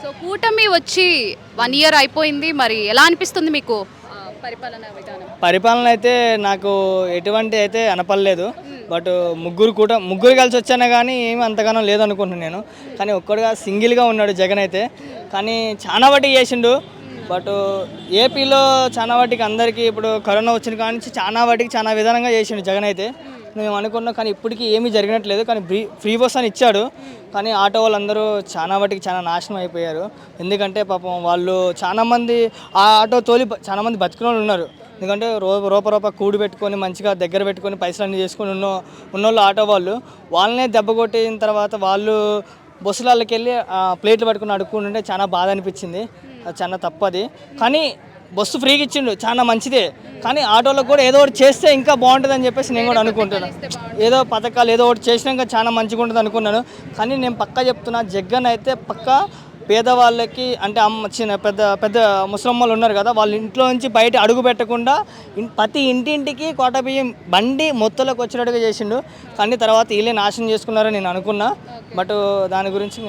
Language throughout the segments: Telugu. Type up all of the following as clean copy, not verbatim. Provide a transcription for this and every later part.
సో కూటమి వచ్చి 1 ఇయర్ అయిపోయింది. మరి ఎలా అనిపిస్తుంది మీకు పరిపాలన విధానం? పరిపాలన అయితే నాకు ఎటువంటి అయితే అనపడలేదు. బట్ ముగ్గురు కలిసి వచ్చానే కానీ ఏమి అంతగానో లేదనుకుంటున్నాను నేను. కానీ ఒక్కడుగా సింగిల్గా ఉన్నాడు జగన్ అయితే. కానీ చాలా వాటికి చేసిండు. బట్ ఏపీలో చాలా వాటికి అందరికీ ఇప్పుడు కరోనా వచ్చిన కాడి నుంచి చాలా వాటికి చాలా విధానంగా చేసిండు జగన్ అయితే. మేము అనుకున్నాం కానీ ఇప్పటికీ ఏమీ జరిగినట్లేదు. కానీ ఫ్రీ బస్ అని ఇచ్చాడు. కానీ ఆటో వాళ్ళందరూ చాలా వాటికి చాలా నాశనం అయిపోయారు. ఎందుకంటే పాపం వాళ్ళు చాలామంది ఆ ఆటో తోలి చాలామంది బతికిన వాళ్ళు ఉన్నారు. ఎందుకంటే రూప కూడి పెట్టుకొని మంచిగా దగ్గర పెట్టుకొని పైసలు అన్నీ చేసుకొని ఉన్నోళ్ళు ఆటో వాళ్ళనే దెబ్బ కొట్టిన తర్వాత వాళ్ళు బస్సులకి వెళ్ళి ప్లేట్లు పట్టుకుని అడుక్కుంటుంటే చాలా బాధ అనిపించింది. అది చాలా తప్పది. కానీ బస్సు ఫ్రీగా ఇచ్చిండు, చాలా మంచిదే. కానీ ఆటోలకు కూడా ఏదో ఒకటి చేస్తే ఇంకా బాగుంటుందని చెప్పేసి నేను కూడా అనుకుంటున్నాను. ఏదో పథకాలు ఏదో ఒకటి చేసినాక చాలా మంచిగా ఉంటుంది అనుకున్నాను. కానీ నేను పక్కా చెప్తున్నా, జగన్ అయితే పక్కా పేదవాళ్ళకి అంటే చిన్న పెద్ద పెద్ద ముసలమ్మలు ఉన్నారు కదా, వాళ్ళ ఇంట్లో నుంచి బయట అడుగు పెట్టకుండా ప్రతి ఇంటింటికి కోట బియ్యం బండి మొత్తంలోకి వచ్చినట్టుగా చేసిండు. కానీ తర్వాత వీళ్ళే నాశనం చేసుకున్నారని నేను అనుకున్నా. బట్ దాని గురించి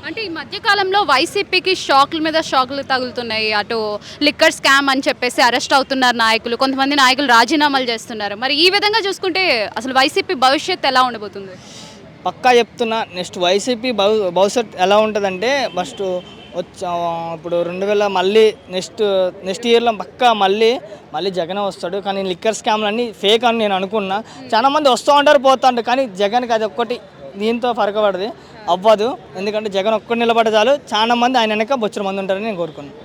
అంటే ఈ మధ్యకాలంలో వైసీపీకి షాకుల మీద షాకులు తగులుతున్నాయి. అటు లిక్కర్ స్కామ్ అని చెప్పేసి అరెస్ట్ అవుతున్నారు నాయకులు, కొంతమంది నాయకులు రాజీనామాలు చేస్తున్నారు. మరి ఈ విధంగా చూసుకుంటే అసలు వైసీపీ భవిష్యత్తు ఎలా ఉండబోతుంది? పక్కా చెప్తున్నా, నెక్స్ట్ వైసీపీ భవిష్యత్ ఎలా ఉంటుందంటే ఫస్ట్ ఇప్పుడు 2000 మళ్ళీ నెక్స్ట్ ఇయర్లో పక్కా మళ్ళీ జగన్ వస్తాడు. కానీ లిక్కర్ స్కామ్లు అన్నీ ఫేక్ అని నేను అనుకున్నా. చాలామంది వస్తూ ఉంటారు పోతూ ఉంటారు. కానీ జగన్కి అది ఒక్కటి దీంతో ఫరకపడది అవ్వదు. ఎందుకంటే జగన్ ఒక్కటి నిలబడ చాలు, చాలా మంది ఆయన వెనక బొచ్చిన మంది ఉంటారని నేను కోరుకున్నాను.